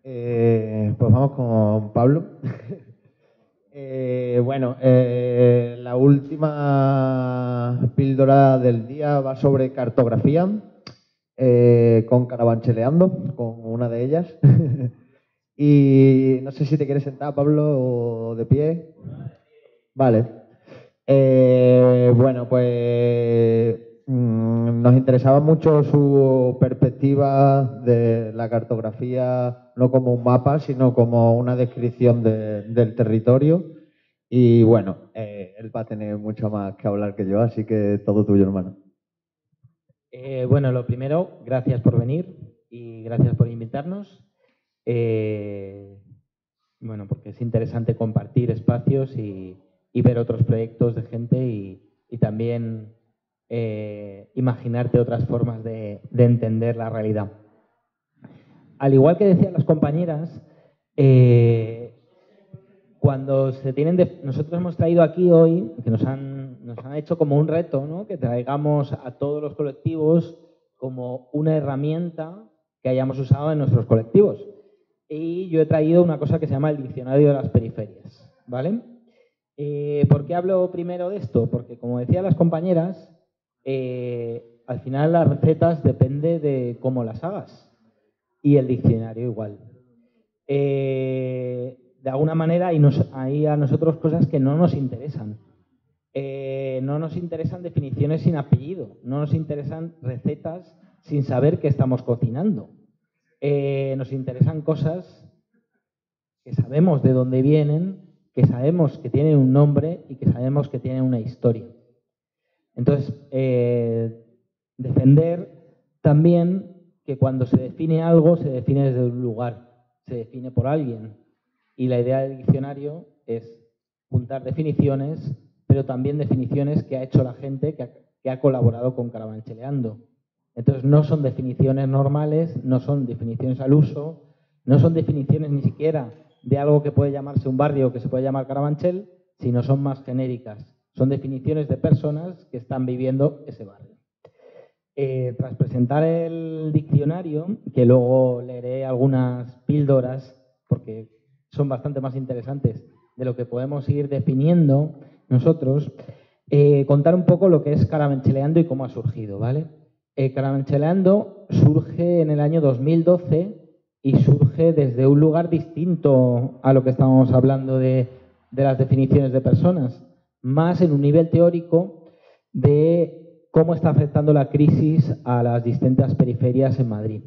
Pues vamos con Pablo. La última píldora del día va sobre cartografía, con Carabancheleando, con una de ellas. Y no sé si te quieres sentar, Pablo, o de pie. Vale. Nos interesaba mucho su perspectiva de la cartografía, no como un mapa, sino como una descripción del territorio. Y bueno, él va a tener mucho más que hablar que yo, así que todo tuyo, hermano. Lo primero, gracias por venir y gracias por invitarnos. Porque es interesante compartir espacios y ver otros proyectos de gente y también imaginarte otras formas de entender la realidad. Al igual que decían las compañeras, cuando se tienen nosotros hemos traído aquí hoy, que nos han hecho como un reto, ¿no? Que traigamos a todos los colectivos como una herramienta que hayamos usado en nuestros colectivos. Y yo he traído una cosa que se llama el diccionario de las periferias, ¿vale? ¿Por qué hablo primero de esto? Porque, como decían las compañeras, al final las recetas depende de cómo las hagas. Y el diccionario igual. De alguna manera hay a nosotros cosas que no nos interesan. No nos interesan definiciones sin apellido. No nos interesan recetas sin saber qué estamos cocinando. Nos interesan cosas que sabemos de dónde vienen, que sabemos que tienen un nombre y que sabemos que tienen una historia. Entonces, defender también que cuando se define algo, se define desde un lugar, se define por alguien. Y la idea del diccionario es juntar definiciones, pero también definiciones que ha hecho la gente que ha colaborado con Carabancheleando. Entonces, no son definiciones normales, no son definiciones al uso, no son definiciones ni siquiera de algo que puede llamarse un barrio que se puede llamar Carabanchel, sino son más genéricas. Son definiciones de personas que están viviendo ese barrio. Tras presentar el diccionario, que luego leeré algunas píldoras, porque son bastante más interesantes de lo que podemos ir definiendo nosotros, contar un poco lo que es Carabancheleando y cómo ha surgido, ¿vale? Carabancheleando surge en el año 2012 y surge desde un lugar distinto a lo que estábamos hablando de las definiciones de personas, más en un nivel teórico de cómo está afectando la crisis a las distintas periferias en Madrid.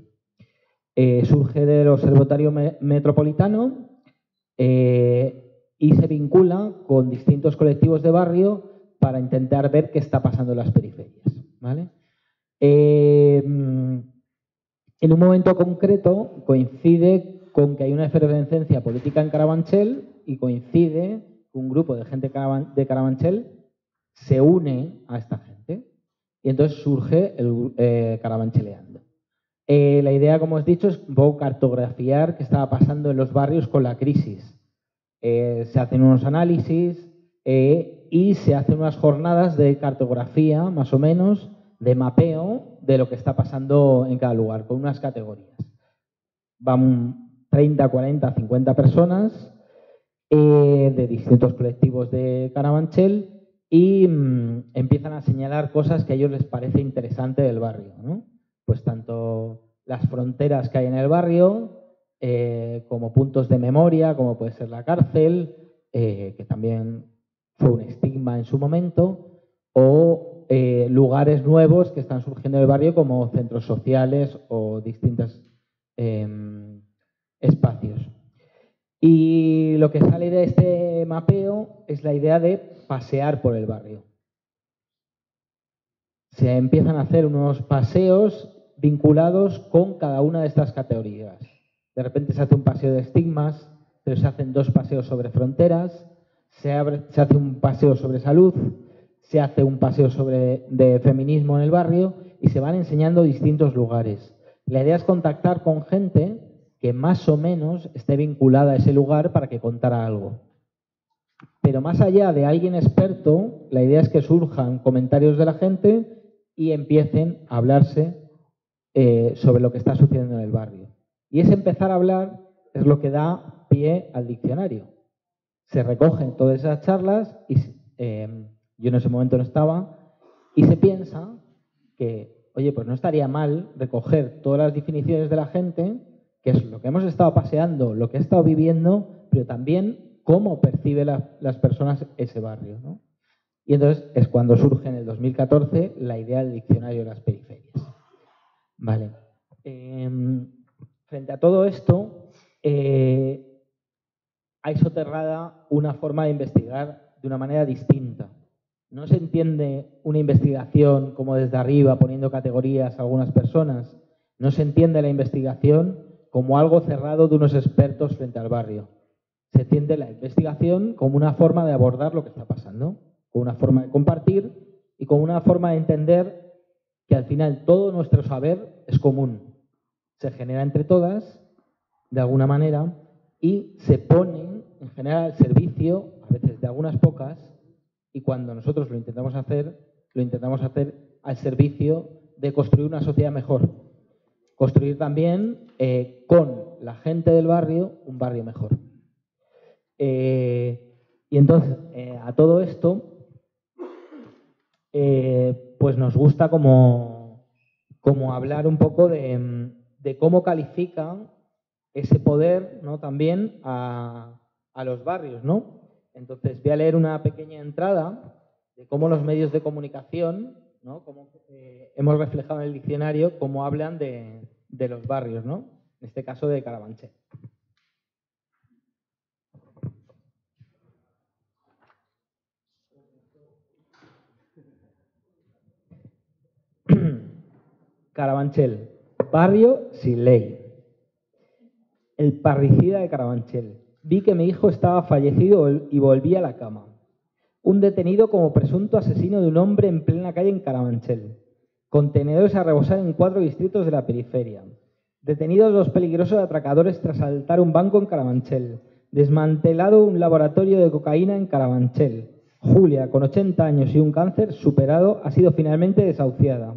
Surge del Observatorio Metropolitano y se vincula con distintos colectivos de barrio para intentar ver qué está pasando en las periferias, ¿vale? En un momento concreto coincide con que hay una efervescencia política en Carabanchel y coincide que un grupo de gente de Carabanchel se une a esta gente. Y entonces surge el Carabancheleando. La idea, como os he dicho, es un poco cartografiar qué estaba pasando en los barrios con la crisis. Se hacen unos análisis y se hacen unas jornadas de cartografía, más o menos, de mapeo de lo que está pasando en cada lugar, con unas categorías. Van 30, 40, 50 personas de distintos colectivos de Carabanchel y empiezan a señalar cosas que a ellos les parece interesante del barrio, ¿no? Pues tanto las fronteras que hay en el barrio, como puntos de memoria, como puede ser la cárcel, que también fue un estigma en su momento, o lugares nuevos que están surgiendo en el barrio como centros sociales o distintos espacios. Y lo que sale de este mapeo es la idea de pasear por el barrio. Se empiezan a hacer unos paseos vinculados con cada una de estas categorías. De repente se hace un paseo de estigmas, pero se hacen 2 paseos sobre fronteras, se hace un paseo sobre salud, se hace un paseo de feminismo en el barrio y se van enseñando distintos lugares. La idea es contactar con gente que más o menos esté vinculada a ese lugar para que contara algo. Pero más allá de alguien experto, la idea es que surjan comentarios de la gente y empiecen a hablarse sobre lo que está sucediendo en el barrio. Y es empezar a hablar es lo que da pie al diccionario. Se recogen todas esas charlas y yo en ese momento no estaba y se piensa que, oye, pues no estaría mal recoger todas las definiciones de la gente, que es lo que hemos estado paseando, lo que ha estado viviendo, pero también cómo perciben las personas ese barrio, ¿no? Y entonces es cuando surge en el 2014 la idea del diccionario de las periferias. Vale. Frente a todo esto, hay soterrada una forma de investigar de una manera distinta. No se entiende una investigación como desde arriba, poniendo categorías a algunas personas. No se entiende la investigación como algo cerrado de unos expertos frente al barrio. Se entiende la investigación como una forma de abordar lo que está pasando, como una forma de compartir y como una forma de entender que al final todo nuestro saber es común. Se genera entre todas, de alguna manera, y se ponen en general al servicio, a veces de algunas pocas, y cuando nosotros lo intentamos hacer al servicio de construir una sociedad mejor. Construir también con la gente del barrio un barrio mejor. Y entonces, a todo esto, pues nos gusta como hablar un poco de cómo califican ese poder, ¿no?, también a los barrios, ¿no? Entonces voy a leer una pequeña entrada de cómo los medios de comunicación, ¿no?, cómo hemos reflejado en el diccionario cómo hablan de los barrios, ¿no? En este caso de Carabanchel. Carabanchel, barrio sin ley. El parricida de Carabanchel. Vi que mi hijo estaba fallecido y volví a la cama. Un detenido como presunto asesino de un hombre en plena calle en Carabanchel. Contenedores a rebosar en 4 distritos de la periferia. Detenidos 2 peligrosos atracadores tras asaltar un banco en Carabanchel. Desmantelado un laboratorio de cocaína en Carabanchel. Julia, con 80 años y un cáncer superado, ha sido finalmente desahuciada.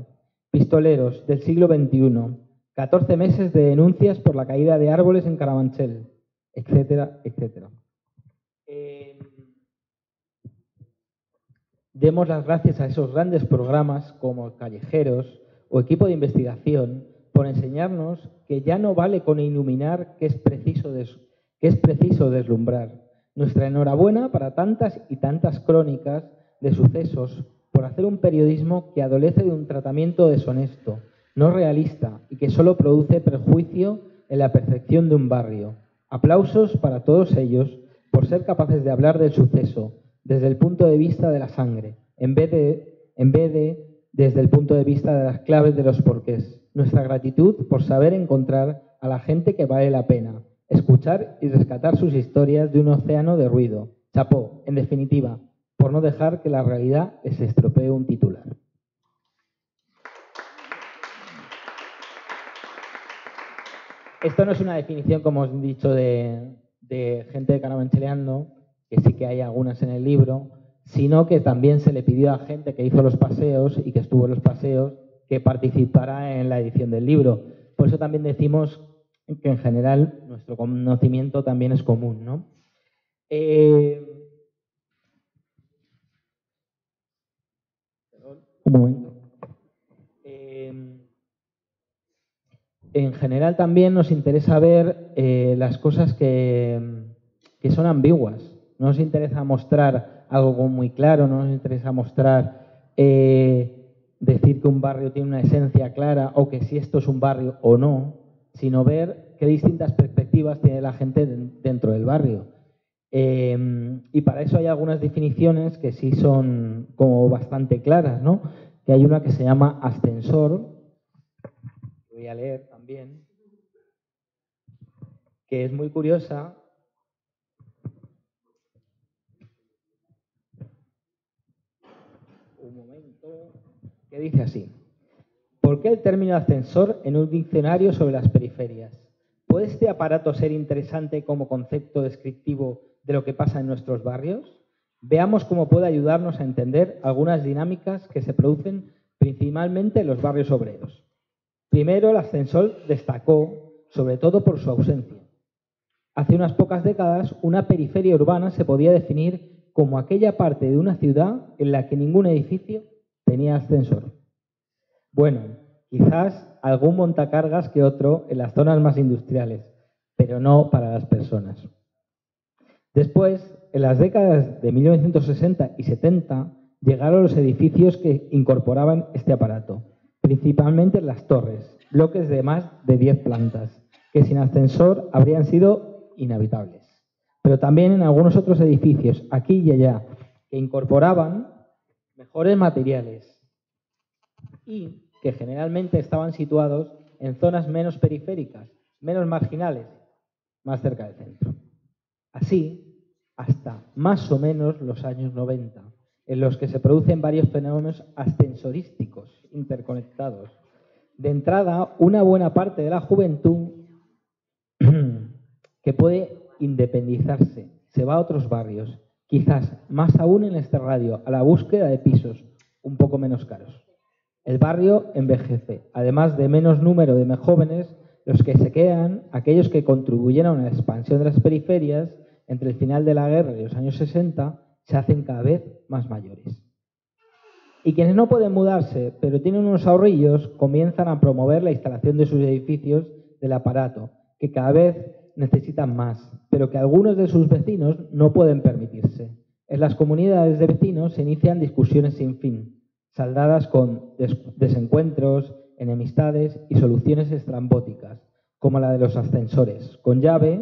Pistoleros del siglo XXI. 14 meses de denuncias por la caída de árboles en Carabanchel, etcétera, etcétera. Demos las gracias a esos grandes programas como Callejeros o Equipo de Investigación por enseñarnos que ya no vale con iluminar que es preciso deslumbrar. Nuestra enhorabuena para tantas y tantas crónicas de sucesos por hacer un periodismo que adolece de un tratamiento deshonesto, no realista y que solo produce perjuicio en la percepción de un barrio. Aplausos para todos ellos por ser capaces de hablar del suceso desde el punto de vista de la sangre, en vez de desde el punto de vista de las claves de los porqués. Nuestra gratitud por saber encontrar a la gente que vale la pena, escuchar y rescatar sus historias de un océano de ruido. Chapó, en definitiva, por no dejar que la realidad les estropee un titular. Esto no es una definición, como os he dicho, de gente de Carabancheleando, que sí que hay algunas en el libro, sino que también se le pidió a gente que hizo los paseos y que estuvo en los paseos que participara en la edición del libro. Por eso también decimos que en general nuestro conocimiento también es común, ¿no? Un momento. En general también nos interesa ver las cosas que son ambiguas. No nos interesa mostrar algo muy claro, no nos interesa mostrar decir que un barrio tiene una esencia clara o que si esto es un barrio o no, sino ver qué distintas perspectivas tiene la gente dentro del barrio. Y para eso hay algunas definiciones que sí son como bastante claras, ¿no? Que hay una que se llama ascensor, voy a leer también, que es muy curiosa. Un momento, que dice así. ¿Por qué el término ascensor en un diccionario sobre las periferias? ¿Puede este aparato ser interesante como concepto descriptivo de lo que pasa en nuestros barrios? Veamos cómo puede ayudarnos a entender algunas dinámicas que se producen principalmente en los barrios obreros. Primero, el ascensor destacó, sobre todo por su ausencia. Hace unas pocas décadas, una periferia urbana se podía definir como aquella parte de una ciudad en la que ningún edificio tenía ascensor. Bueno, quizás algún montacargas que otro en las zonas más industriales, pero no para las personas. Después, en las décadas de 1960 y 70, llegaron los edificios que incorporaban este aparato, principalmente en las torres, bloques de más de 10 plantas, que sin ascensor habrían sido inhabitables. Pero también en algunos otros edificios, aquí y allá, que incorporaban mejores materiales y que generalmente estaban situados en zonas menos periféricas, menos marginales, más cerca del centro. Así, hasta más o menos los años 90, en los que se producen varios fenómenos ascensorísticos interconectados. De entrada, una buena parte de la juventud que puede independizarse, se va a otros barrios, quizás más aún en este radio, a la búsqueda de pisos un poco menos caros. El barrio envejece, además de menos número de jóvenes, los que se quedan, aquellos que contribuyeron a la expansión de las periferias entre el final de la guerra y los años 60, se hacen cada vez más mayores. Y quienes no pueden mudarse, pero tienen unos ahorrillos, comienzan a promover la instalación de sus edificios del aparato, que cada vez necesitan más, pero que algunos de sus vecinos no pueden permitirse. En las comunidades de vecinos se inician discusiones sin fin, saldadas con desencuentros, enemistades y soluciones estrambóticas, como la de los ascensores con llave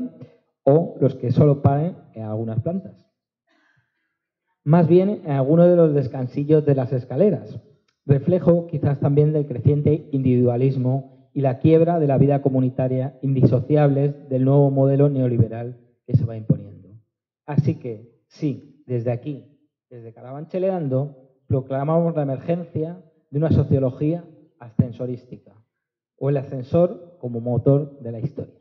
o los que solo paren en algunas plantas. Más bien en alguno de los descansillos de las escaleras, reflejo quizás también del creciente individualismo y la quiebra de la vida comunitaria indisociables del nuevo modelo neoliberal que se va imponiendo. Así que, sí, desde aquí, desde Carabancheleando, proclamamos la emergencia de una sociología ascensorística, o el ascensor como motor de la historia.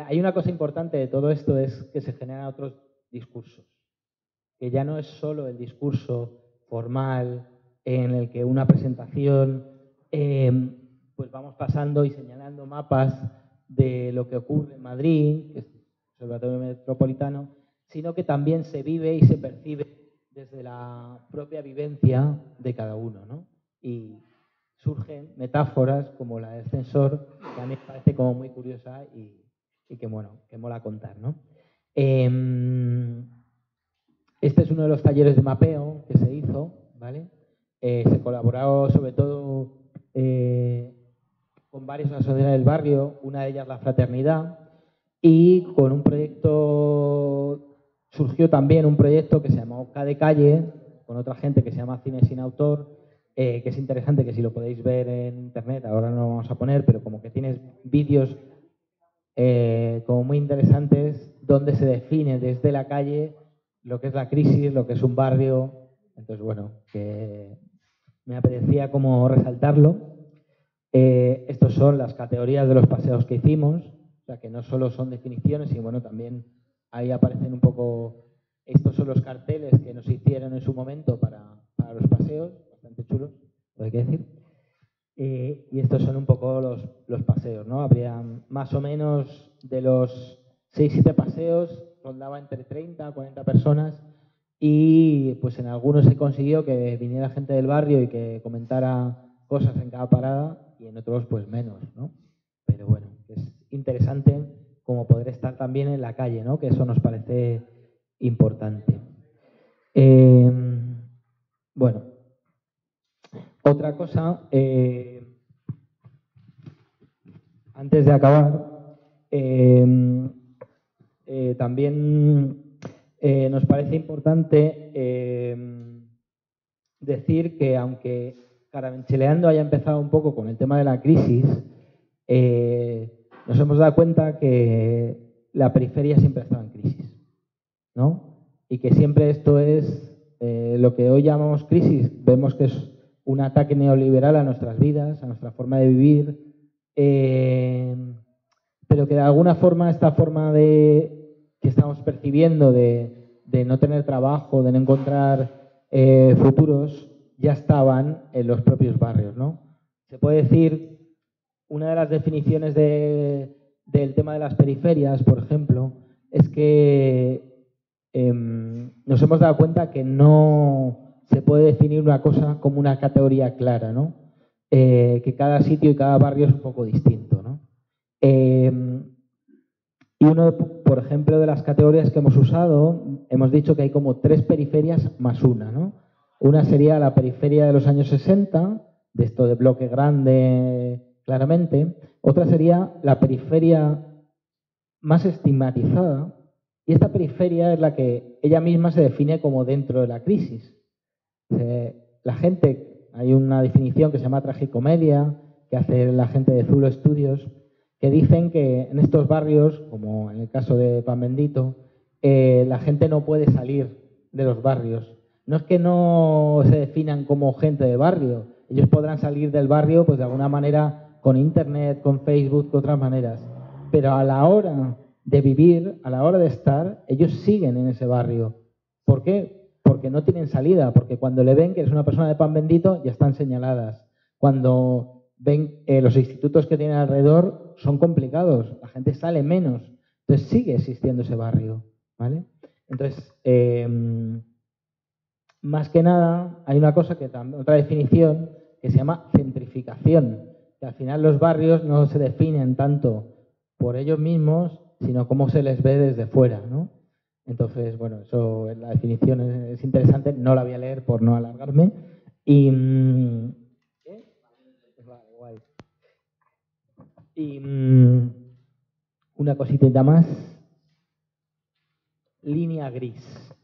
Hay una cosa importante de todo esto, es que se generan otros discursos, que ya no es solo el discurso formal en el que una presentación pues vamos pasando y señalando mapas de lo que ocurre en Madrid, que es el Observatorio Metropolitano, sino que también se vive y se percibe desde la propia vivencia de cada uno, ¿no? Y surgen metáforas como la del ascensor, que a mí me parece como muy curiosa y que, bueno, que mola contar, ¿no? Este es uno de los talleres de mapeo que se hizo, ¿vale? Se colaboró sobre todo con varias asociaciones del barrio, una de ellas la Fraternidad, y con un proyecto, surgió también un proyecto que se llamó K de Calle, con otra gente que se llama Cine Sin Autor, que es interesante, que si lo podéis ver en internet, ahora no lo vamos a poner, pero como que tienes vídeos como muy interesantes, donde se define desde la calle lo que es la crisis, lo que es un barrio. Entonces, bueno, que me apetecía como resaltarlo. Estos son las categorías de los paseos que hicimos, o sea, que no solo son definiciones, sino bueno, también ahí aparecen un poco, estos son los carteles que nos hicieron en su momento para los paseos, bastante chulos, lo hay que decir. Y estos son un poco los paseos, ¿no? Habría más o menos de los 6-7 paseos, rondaba entre 30 a 40 personas, y pues en algunos se consiguió que viniera gente del barrio y que comentara cosas en cada parada, y en otros pues menos, ¿no? Pero bueno, es interesante como poder estar también en la calle, ¿no? Que eso nos parece importante. Bueno, otra cosa, antes de acabar, también nos parece importante decir que aunque Carabancheleando haya empezado un poco con el tema de la crisis, nos hemos dado cuenta que la periferia siempre ha estado en crisis, ¿no? Y que siempre esto es lo que hoy llamamos crisis, vemos que es un ataque neoliberal a nuestras vidas, a nuestra forma de vivir, pero que de alguna forma esta forma que estamos percibiendo de no tener trabajo, de no encontrar futuros, ya estaban en los propios barrios, ¿no? Se puede decir, una de las definiciones del tema de las periferias, por ejemplo, es que nos hemos dado cuenta que no se puede definir una cosa como una categoría clara, ¿no? Que cada sitio y cada barrio es un poco distinto, ¿no? Y uno, por ejemplo, de las categorías que hemos usado, hemos dicho que hay como 3 periferias más una, ¿no? Una sería la periferia de los años 60, de esto de bloque grande, claramente. Otra sería la periferia más estigmatizada. Y esta periferia es la que ella misma se define como dentro de la crisis. La gente, hay una definición que se llama tragicomedia, que hace la gente de Zulo Studios, que dicen que en estos barrios, como en el caso de Pan Bendito, la gente no puede salir de los barrios. No es que no se definan como gente de barrio, ellos podrán salir del barrio pues de alguna manera con internet, con Facebook, de otras maneras, pero a la hora de vivir, a la hora de estar, ellos siguen en ese barrio. ¿Por qué? Porque no tienen salida, porque cuando le ven que eres una persona de Pan Bendito ya están señaladas. Cuando ven los institutos que tienen alrededor son complicados, la gente sale menos, entonces sigue existiendo ese barrio, ¿vale? Entonces, más que nada, hay una cosa que otra definición que se llama centrificación, que al final los barrios no se definen tanto por ellos mismos, sino cómo se les ve desde fuera, ¿no? Entonces, bueno, eso, la definición es interesante, no la voy a leer por no alargarme. Y, una cosita más, línea gris.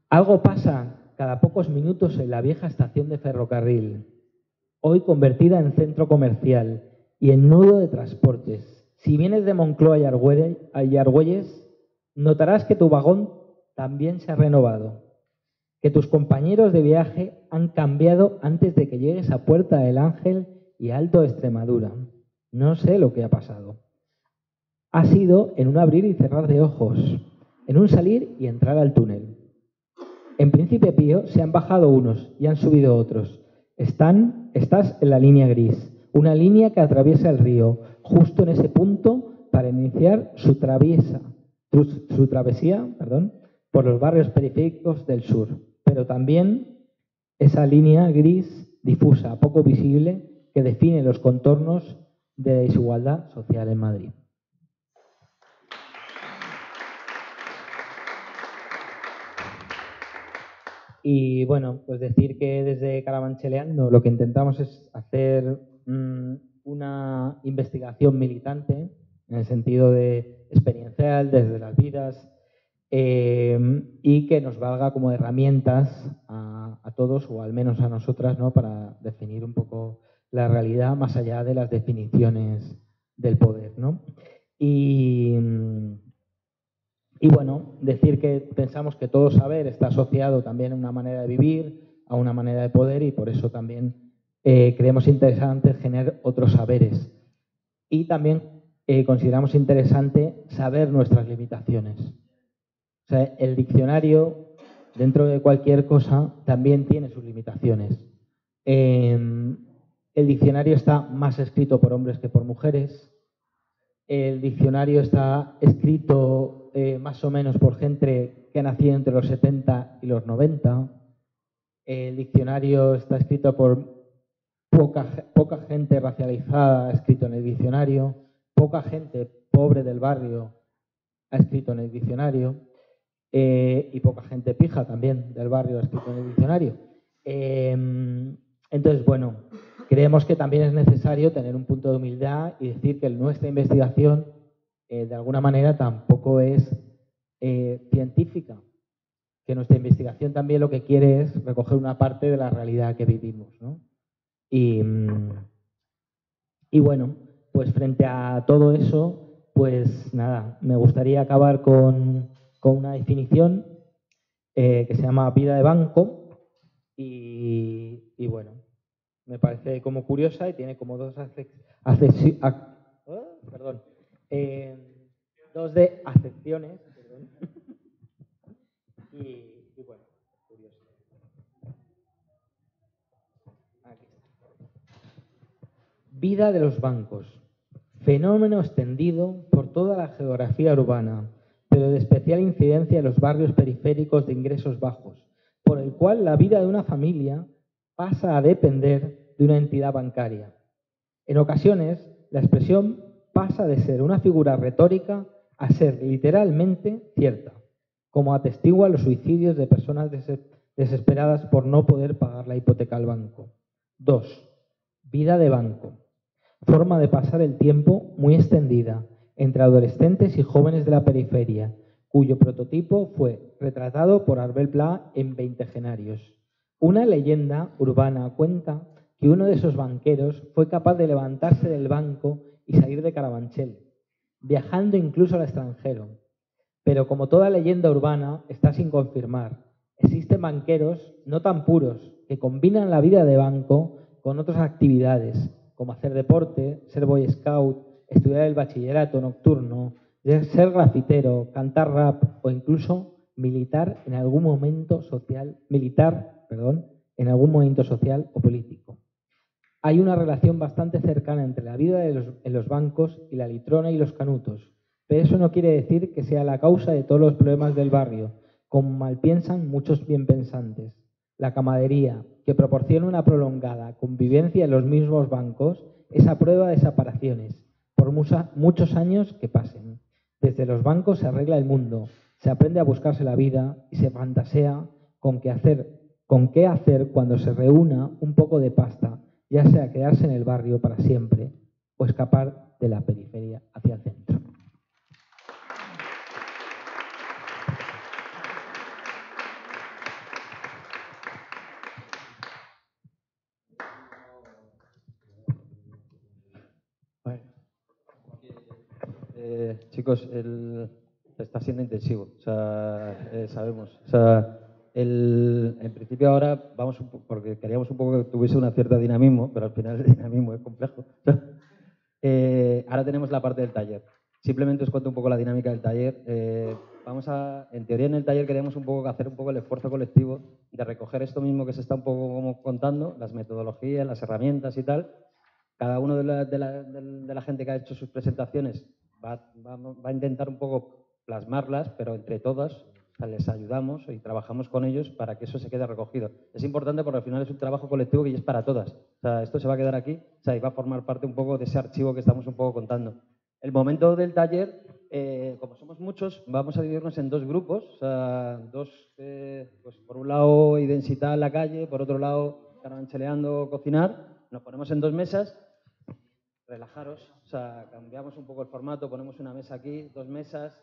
Algo pasa cada pocos minutos en la vieja estación de ferrocarril, hoy convertida en centro comercial y en nudo de transportes. Si vienes de Moncloa y Argüelles, notarás que tu vagón también se ha renovado, que tus compañeros de viaje han cambiado antes de que llegues a Puerta del Ángel y Alto de Extremadura. No sé lo que ha pasado. Ha sido en un abrir y cerrar de ojos, en un salir y entrar al túnel. En Príncipe Pío se han bajado unos y han subido otros. Estás en la línea gris, una línea que atraviesa el río, justo en ese punto para iniciar su travesía, por los barrios periféricos del sur. Pero también esa línea gris, difusa, poco visible, que define los contornos de la desigualdad social en Madrid. Y bueno, pues decir que desde Carabancheleando lo que intentamos es hacer una investigación militante, en el sentido de experiencial, desde las vidas, y que nos valga como herramientas a todos, o al menos a nosotras, ¿no?, para definir un poco la realidad más allá de las definiciones del poder, ¿no? Y bueno, decir que pensamos que todo saber está asociado también a una manera de vivir, a una manera de poder, y por eso también creemos interesante generar otros saberes. Y también consideramos interesante saber nuestras limitaciones. O sea, el diccionario, dentro de cualquier cosa, también tiene sus limitaciones. El diccionario está más escrito por hombres que por mujeres. El diccionario está escrito más o menos por gente que ha nacido entre los 70 y los 90. El diccionario está escrito por poca gente racializada, ha escrito en el diccionario. Poca gente pobre del barrio ha escrito en el diccionario. Y poca gente pija también del barrio ha escrito en el diccionario. Entonces, bueno, creemos que también es necesario tener un punto de humildad y decir que nuestra investigación, de alguna manera, tampoco es científica. Que nuestra investigación también lo que quiere es recoger una parte de la realidad que vivimos, ¿no? Y bueno, pues frente a todo eso, pues nada, me gustaría acabar con una definición que se llama vida de banco y bueno, me parece como curiosa y tiene como dos acepciones y bueno, curioso. Aquí está. Vida de los bancos. Fenómeno extendido por toda la geografía urbana, pero de especial incidencia en los barrios periféricos de ingresos bajos, por el cual la vida de una familia pasa a depender de una entidad bancaria. En ocasiones, la expresión pasa de ser una figura retórica a ser literalmente cierta, como atestiguan los suicidios de personas desesperadas por no poder pagar la hipoteca al banco. 2. Vida de banco. Forma de pasar el tiempo muy extendida entre adolescentes y jóvenes de la periferia, cuyo prototipo fue retratado por Arbel Pla en Veintegenarios. Una leyenda urbana cuenta que uno de esos banqueros fue capaz de levantarse del banco y salir de Carabanchel, viajando incluso al extranjero. Pero como toda leyenda urbana está sin confirmar, existen banqueros no tan puros que combinan la vida de banco con otras actividades, como hacer deporte, ser boy scout, estudiar el bachillerato nocturno, ser grafitero, cantar rap o incluso militar en algún momento social, en algún momento social o político. Hay una relación bastante cercana entre la vida en los bancos y la litrona y los canutos, pero eso no quiere decir que sea la causa de todos los problemas del barrio, como mal piensan muchos bienpensantes. La camaradería, que proporciona una prolongada convivencia en los mismos bancos, es a prueba de separaciones, por muchos años que pasen. Desde los bancos se arregla el mundo, se aprende a buscarse la vida y se fantasea con qué hacer cuando se reúna un poco de pasta, ya sea quedarse en el barrio para siempre o escapar de la periferia hacia el centro. Chicos, está siendo intensivo, o sea, sabemos. O sea, en principio ahora vamos porque queríamos un poco que tuviese una cierta dinamismo, pero al final el dinamismo es complejo. Ahora tenemos la parte del taller. Simplemente os cuento un poco la dinámica del taller. En teoría en el taller queremos un poco hacer un poco el esfuerzo colectivo de recoger esto mismo que se está un poco como contando, las metodologías, las herramientas y tal. Cada uno de la gente que ha hecho sus presentaciones va a intentar un poco plasmarlas, pero entre todas, o sea, les ayudamos y trabajamos con ellos para que eso se quede recogido. Es importante porque al final es un trabajo colectivo que es para todas. O sea, esto se va a quedar aquí, o sea, y va a formar parte un poco de ese archivo que estamos un poco contando. El momento del taller, como somos muchos, vamos a dividirnos en dos grupos. O sea, pues por un lado, identidad en la calle, por otro lado, carabancheleando, cocinar. Nos ponemos en dos mesas. Relajaros, o sea, cambiamos un poco el formato, ponemos una mesa aquí, dos mesas.